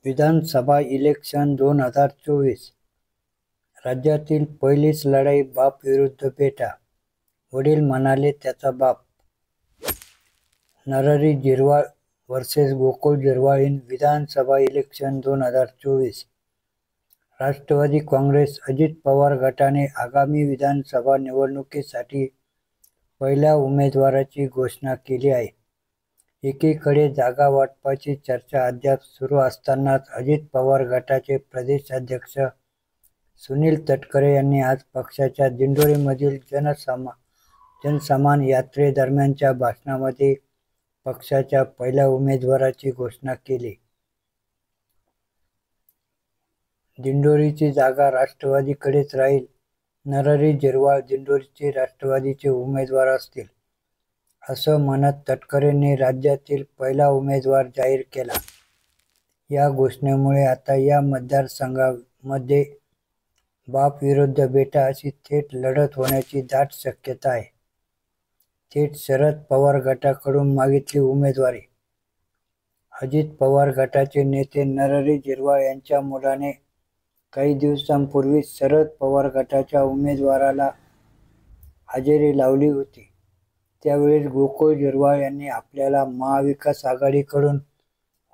विधानसभा election 2024 राज्यातील पहिलीच लढाई बाप विरुद्ध बेटा. वडील म्हणाले त्याचा बाप. Narhari Zirwal versus Gokul Zirwal in Vidhansabha election 2024. Rashtrawadi Congress Ajit Pawar गटाने आगामी विधानसभा निवडणुकीसाठी पहिल्या उमेदवाराची घोषणा केली आहे. एकीकडे जागा वाटपाची चर्चा अद्याप सुरू असतानाच अजित पवार गटाचे प्रदेशाध्यक्ष सुनील तटकरे यांनी आज पक्षाच्या दिंडोरीमधील जनसन्मान यात्रेदरम्यानच्या भाषणामध्ये पक्षाच्या पहिल्या उमेदवाराची घोषणा केली. दिंडोरीची जागा राष्ट्रवादीकडेच राहील. नरहरी झिरवाळ दिंडोरीचे राष्ट्रवादीचे उमेदवार असतील, असं म्हणत तटकरेंनी राज्यातील पहिला उमेदवार जाहीर केला. या घोषणेमुळे आता या मतदारसंघामध्ये बाप विरुद्ध बेटा अशी थेट लढत होण्याची दाट शक्यता आहे. थेट शरद पवार गटाकडून मागितली उमेदवारी. अजित पवार गटाचे नेते नरहरी झिरवाळ यांच्या मुलाने काही दिवसांपूर्वीच शरद पवार गटाच्या उमेदवाराला हजेरी लावली होती. त्यावेळेस गोकुळ झिरवाळ यांनी आपल्याला महाविकास आघाडीकडून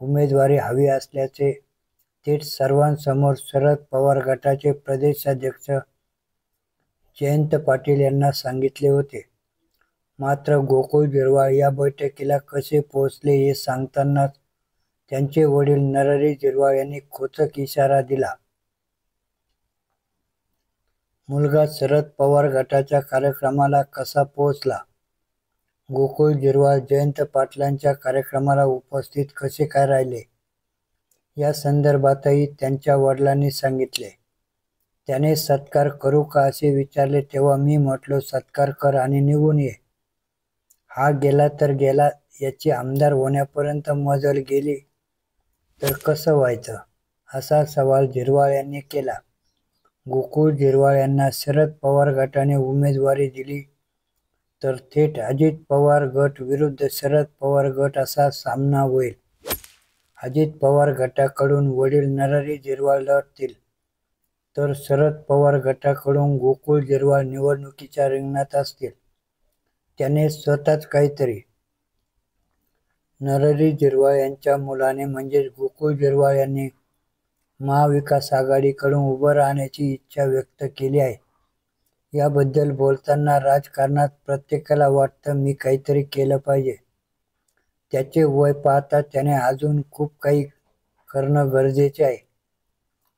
उमेदवारी हवी असल्याचे थेट सर्वांसमोर शरद पवार गटाचे प्रदेशाध्यक्ष जयंत पाटील यांना सांगितले होते. मात्र गोकुळ झिरवाळ या बैठकीला कसे पोहोचले हे सांगतानाच त्यांचे वडील नरहरी झिरवाळ यांनी खोचक इशारा दिला. मुलगा शरद पवार गटाच्या कार्यक्रमाला कसा पोहोचला? गोकुळ झिरवाळ जयंत पाटलांच्या कार्यक्रमाला उपस्थित कसे काय राहिले, या संदर्भातही त्यांच्या वडिलांनी सांगितले. त्याने सत्कार करू का असे विचारले तेव्हा मी म्हटलो सत्कार कर आणि निघून ये. हा गेला तर गेला, याची आमदार होण्यापर्यंत मजल गेली तर कसं व्हायचं, असा सवाल झिरवाळ यांनी केला. गोकुळ झिरवाळ यांना शरद पवार गटाने उमेदवारी दिली तर थेट अजित पवार गट विरुद्ध शरद पवार गट असा सामना होईल. अजित पवार गटाकडून वडील नरहरी झिरवाळ लढतील तर शरद पवार गटाकडून गोकुळ झिरवाळ निवडणुकीच्या रिंगणात असतील. त्याने स्वतःच काहीतरी. नरहरी झिरवाळ यांच्या मुलाने म्हणजेच गोकुळ झिरवाळ यांनी महाविकास आघाडीकडून उभं राहण्याची इच्छा व्यक्त केली आहे. याबद्दल बोलताना राजकारणात प्रत्येकाला वाटतं मी काहीतरी केलं पाहिजे. त्याचे वय पाहता त्याने अजून खूप काही करणं गरजेचे आहे.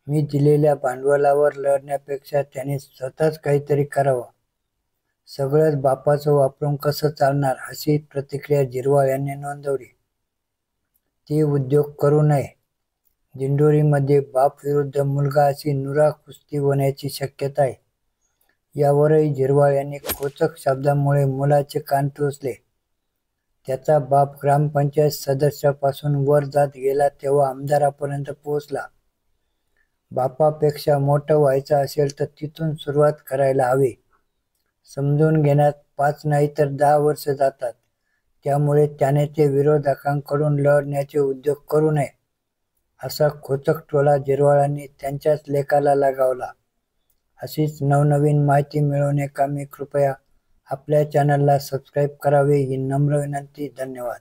मी दिलेल्या भांडवलावर लढण्यापेक्षा त्याने स्वतःच काहीतरी करावं. सगळंच बापाचं वापरून कसं चालणार, अशी प्रतिक्रिया झिरवाळ यांनी नोंदवली. ते उद्योग करू नये. दिंडोरीमध्ये बाप विरुद्ध मुलगा अशी नुरा कुस्ती होण्याची शक्यता आहे. यावरही झिरवाळ यांनी खोचक शब्दांमुळे मुलाचे कान टोचले. त्याचा बाप ग्रामपंचायत सदस्यापासून वर जात गेला तेव्हा आमदारापर्यंत पोहोचला. बापापेक्षा मोठं व्हायचं असेल तर तिथून सुरुवात करायला हवी. समजून घेण्यात 5 नाही तर 10 वर्ष जातात. त्यामुळे त्याने ते विरोधकांकडून लढण्याचे उद्योग करू नये, असा खोचक टोला झिरवाळांनी त्यांच्याच लेकाला लगावला. अशीच नवनवीन माहिती मिळवण्याकामी कृपया आपल्या चॅनलला सबस्क्राईब करावे ही नम्र विनंती. धन्यवाद.